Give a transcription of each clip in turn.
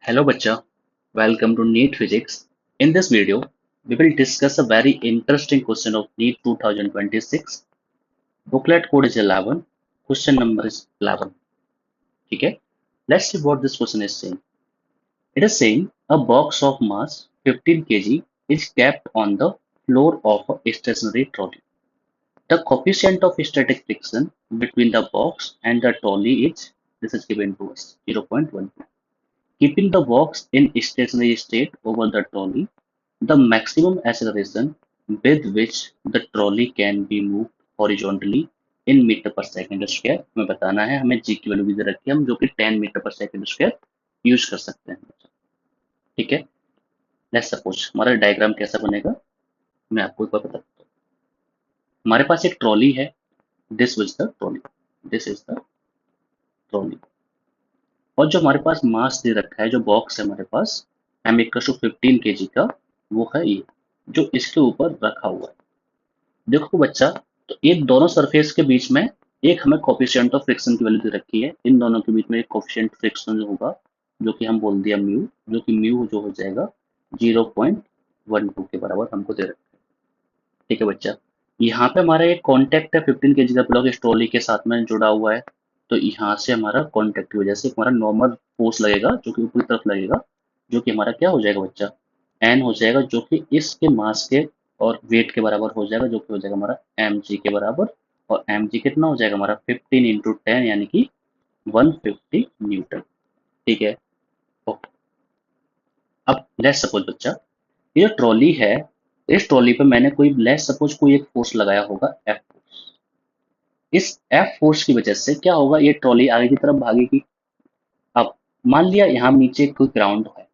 Hello Bacha, welcome to NEET Physics. In this video, we will discuss a very interesting question of NEET 2026. Booklet code is 11, question number is 11. Okay, let's see what this question is saying. It is saying a box of mass 15 kg is kept on the floor of a stationary trolley. The coefficient of static friction between the box and the trolley is, this is given to us, 0.1. Keeping the box in stationary state over the trolley, the maximum acceleration with which the trolley can be moved horizontally in metre per second square हमें बताना है। हमें जी की value भी दे रखी है, हम जो कि 10 metre per second square use कर सकते हैं। ठीक है, लेट्स सपोज हमारा डायग्राम कैसा बनेगा मैं आपको एक बार बताता हूँ। हमारे पास एक ट्रॉली है, this was the trolley, this is the trolley, और जो हमारे पास मास दे रखा है, जो बॉक्स है हमारे पास एम इक्वल टू 15 केजी का, वो है ये जो इसके ऊपर रखा हुआ है। देखो बच्चा, तो ये दोनों सरफेस के बीच में एक हमें कोफिशिएंट ऑफ फ्रिक्शन की वैल्यू दे रखी है। इन दोनों के बीच में एक कोफिशिएंट फ्रिक्शन जो होगा, जो कि हम बोल दिया म्यू, जो कि म्यू जो हो जाएगा 0.12 के बराबर हमको दे रखा है। ठीक है बच्चा, यहाँ पे हमारा एक कॉन्टेक्ट है, 15 केजी का ब्लॉक इस ट्रॉली के साथ में जुड़ा हुआ है। तो यहाँ से हमारा कॉन्टेक्ट की वजह से हमारा नॉर्मल फोर्स लगेगा, जो कि ऊपरी तरफ लगेगा, जो कि हमारा क्या हो जाएगा बच्चा, एन हो जाएगा, जो कि इसके मास के और वेट के बराबर हो जाएगा, जो कि हो जाएगा हमारा एम जी के बराबर। और एम जी कितना हो जाएगा हमारा 15 इंटू 10 यानी कि 150 न्यूटन। ठीक है, ओके। अब लेट्स सपोज बच्चा, ये जो ट्रॉली है, इस ट्रॉली पे मैंने कोई लेट्स सपोज कोई एक फोर्स लगाया होगा, एफ फोर्स। इस एफ फोर्स की वजह से क्या होगा, ये ट्रॉली आगे की तरफ भागेगी। अब मान लिया यहाँ नीचे कोई ग्राउंड है,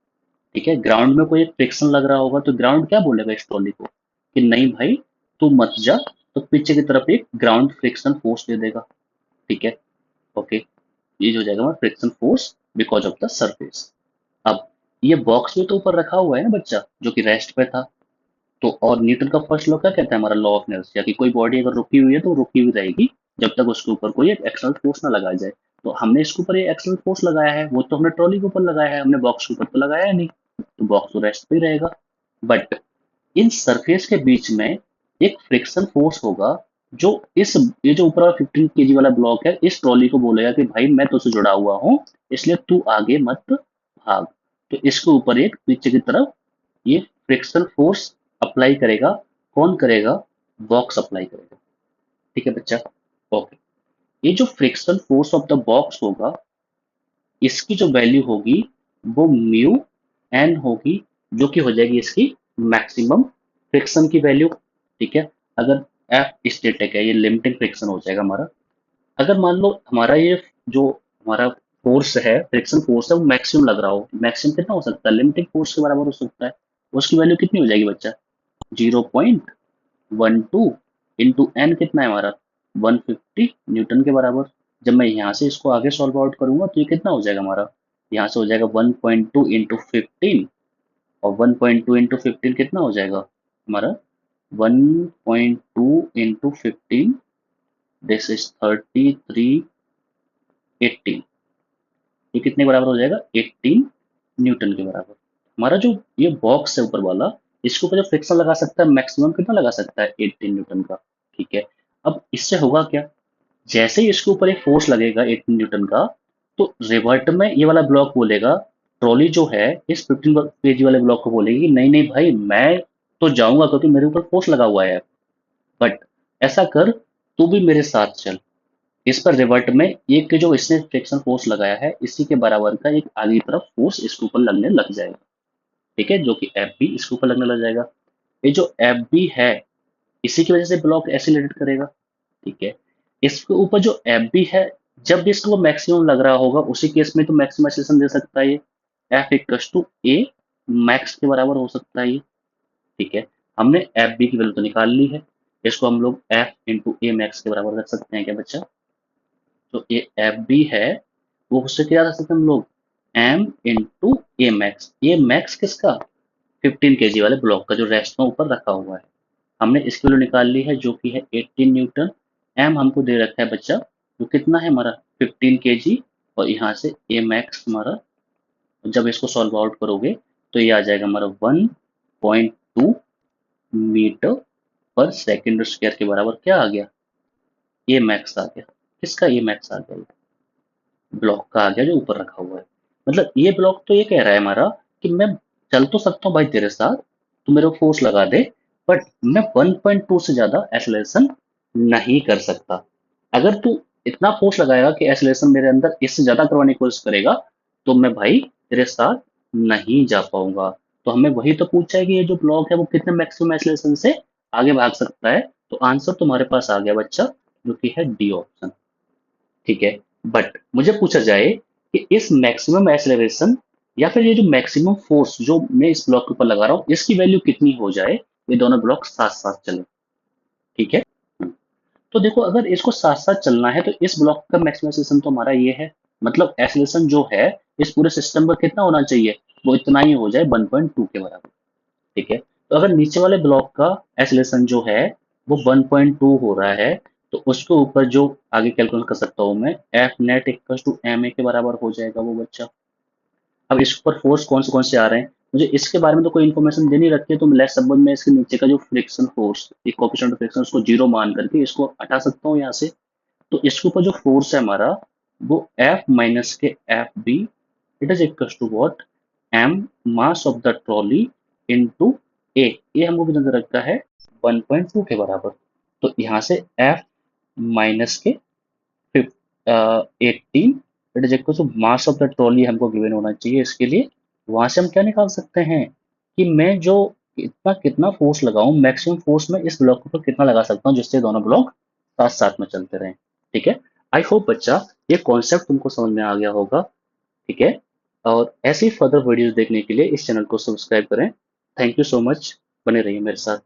ठीक है, ग्राउंड में कोई एक फ्रिक्शन लग रहा होगा, तो ग्राउंड क्या बोलेगा इस ट्रॉली को कि नहीं भाई तू मत जा, तो पीछे की तरफ एक ग्राउंड फ्रिक्शन फोर्स दे देगा। ठीक है, ओके, ये जो हो जाएगा हमारा friction force because of the surface. अब ये बॉक्स भी तो ऊपर रखा हुआ है ना बच्चा, जो कि रेस्ट पे था। तो और न्यूटन का फर्स्ट लॉ क्या कहता है, हमारा लॉ ऑफ इनर्शिया, कि कोई बॉडी अगर रुकी हुई है तो रुकी हुई रहेगी जब तक उसके ऊपर कोई एक एक्सटर्नल फोर्स ना लगाया जाए। तो हमने इसके ऊपर ये एक्सटर्नल फोर्स लगाया है, वो तो हमने ट्रॉली के ऊपर लगाया है, हमने बॉक्स के ऊपर तो लगाया है नहीं, तो बॉक्स तो रेस्ट पे ही रहेगा। बट इन सरफेस के बीच में एक फ्रिक्शन फोर्स होगा, जो इस ये जो ऊपर वाला 15 केजी वाला ब्लॉक है, इस ट्रॉली को बोलेगा कि भाई मैं तुझसे जुड़ा हुआ हूँ, इसलिए तू आगे मत भाग। तो इसके ऊपर एक पीछे की तरफ ये फ्रिक्शन फोर्स अप्लाई करेगा। कौन करेगा, बॉक्स अप्लाई करेगा। ठीक है बच्चा, ओके। ये जो friction force of the box होगा, इसकी जो वैल्यू होगी वो म्यू एन होगी, जो कि हो जाएगी इसकी मैक्सिमम फ्रिक्शन की वैल्यू। ठीक है, अगर एफ स्टैटिक है, ये लिमिटिंग फ्रिक्शन हो जाएगा हमारा। अगर मान लो हमारा ये जो हमारा फोर्स है, फ्रिक्शन फोर्स है, वो मैक्सिमम लग रहा हो, मैक्सिमम कितना हो सकता है, लिमिटिंग फोर्स के बराबर हो सकता है। उसकी वैल्यू कितनी हो जाएगी बच्चा, 0.12 इंटू एन कितना है हमारा 150 न्यूटन के बराबर। जब मैं यहाँ से इसको आगे सॉल्व आउट करूंगा तो ये कितना हो जाएगा हमारा, यहाँ से हो जाएगा 1.2 इंटू 15, और 1.2 इंटू 15 कितना हो जाएगा हमारा 1.2 इंटू 15, दिस इज 3318। ये कितने बराबर हो जाएगा 18 न्यूटन के बराबर। हमारा जो ये बॉक्स है ऊपर वाला, इसके ऊपर जो फ्रिक्शन लगा सकता है मैक्सिमम कितना लगा सकता है 18 न्यूटन का। ठीक है, अब इससे होगा क्या, जैसे ही इसके ऊपर एक फोर्स लगेगा 18 न्यूटन का, तो रिवर्ट में ये वाला ब्लॉक बोलेगा, ट्रॉली जो है इस 15 केजी वाले ब्लॉक को बोलेगी कि नहीं नहीं भाई मैं तो जाऊंगा क्योंकि मेरे ऊपर फोर्स लगा हुआ है, बट ऐसा कर, तू भी मेरे साथ चल। इस पर रिवर्ट में एक जो इसने फ्रिक्शन फोर्स लगाया है, इसी के बराबर का एक आगे की तरफ फोर्स इसके ऊपर लगने लग जाएगा। ठीक है, जो कि एफ बी इसके ऊपर लगने लग जाएगा। ये जो एफ बी है, इसी की वजह से ब्लॉक एसिलेटेड करेगा। ठीक है, इसके ऊपर जो एफ बी है, जब भी इसको मैक्सिमम लग रहा होगा उसी केस में तो मैक्सिमम एक्सेलेरेशन दे सकता है ये, F equal to A max के बराबर हो सकता है ये। ठीक है, हमने एफ बी की वैल्यू तो निकाल ली है, इसको हम लोग एफ इंटू ए मैक्स के बराबर रख सकते हैं क्या बच्चा। तो ये एफ बी है, वो उससे क्या रख सकते हैं हम लोग, एम इंटू ए मैक्स। ए मैक्स किसका, 15 केजी वाले ब्लॉक का जो रेस्ट में ऊपर रखा हुआ है। हमने इसकी वैल्यू निकाल ली है, जो कि है 18 न्यूटन। एम हमको दे रखा है बच्चा, जो कितना है हमारा 15 केजी, और यहाँ से ए मैक्स हमारा जब इसको सॉल्व आउट करोगे तो ये आ जाएगा हमारा 1.2 मीटर पर सेकेंड स्क्वायर के बराबर क्या आ गया, ए मैक्स आ गया। किसका ए मैक्स आ गया, ब्लॉक का आ गया जो ऊपर रखा हुआ है। मतलब ये ब्लॉक तो ये कह रहा है हमारा कि मैं चल तो सकता हूँ भाई तेरे साथ, तू मेरे को फोर्स लगा दे, बट मैं 1.2 से ज्यादा एक्सेलरेशन नहीं कर सकता। अगर तू इतना फोर्स लगाएगा कि एक्सेलरेशन मेरे अंदर इससे ज्यादा करवाने की कोशिश करेगा, तो मैं भाई तेरे साथ नहीं जा पाऊंगा। तो हमें वही तो पूछा है कि ये जो ब्लॉक है वो कितने मैक्सिमम एक्सेलरेशन से आगे भाग सकता है। तो आंसर तुम्हारे पास आ गया बच्चा, जो कि है डी ऑप्शन। ठीक है, बट मुझे पूछा जाए कि इस मैक्सिमम एक्सेलरेशन या फिर ये जो मैक्सिमम फोर्स जो मैं इस ब्लॉक के ऊपर लगा रहा हूँ इसकी वैल्यू कितनी हो जाए, ये दोनों ब्लॉक साथ साथ चले। ठीक है। तो देखो अगर इसको साथ साथ चलना है तो इस ब्लॉक का मैक्सिमम एक्सेलरेशन तो हमारा ये है, मतलब एक्सेलरेशन जो है इस पूरे सिस्टम का कितना होना चाहिए, वो इतना ही हो जाए 1.2 के बराबर। ठीक है, तो अगर नीचे वाले ब्लॉक का एक्सेलरेशन जो है वो 1.2 हो रहा है, तो उसके ऊपर जो आगे कैलकुलेट कर सकता हूँ मैं, F net equal to M A के बराबर हो जाएगा वो बच्चा। अब इसके ऊपर फोर्स कौन से आ रहे हैं, मुझे इसके बारे में तो कोई इन्फॉर्मेशन दे नहीं रखी है, तो मैं लेस शब्द में इसके नीचे का जो फ्रिक्शन फोर्स, एक कोएफिशिएंट ऑफ फ्रिक्शन, उसको जीरो मान करके इसको हटा सकता हूँ यहाँ से। तो इसके ऊपर जो फोर्स है हमारा वो एफ माइनस के F B, it is equal to what, M mass of the trolley into a, ये हमको कितना दे रखा है 1.2 के बराबर। तो यहाँ से एफ माइनस के 18, it is equal to mass of the trolley हमको गिवन होना चाहिए इसके लिए। वहां से हम क्या निकाल सकते हैं कि मैं जो इतना कितना फोर्स लगाऊं, मैक्सिमम फोर्स में इस ब्लॉक पर कितना लगा सकता हूँ जिससे दोनों ब्लॉक साथ साथ में चलते रहें। ठीक है, आई होप बच्चा ये कॉन्सेप्ट तुमको समझ में आ गया होगा। ठीक है, और ऐसी फर्दर वीडियोस देखने के लिए इस चैनल को सब्सक्राइब करें। थैंक यू सो मच, बने रहिए मेरे साथ।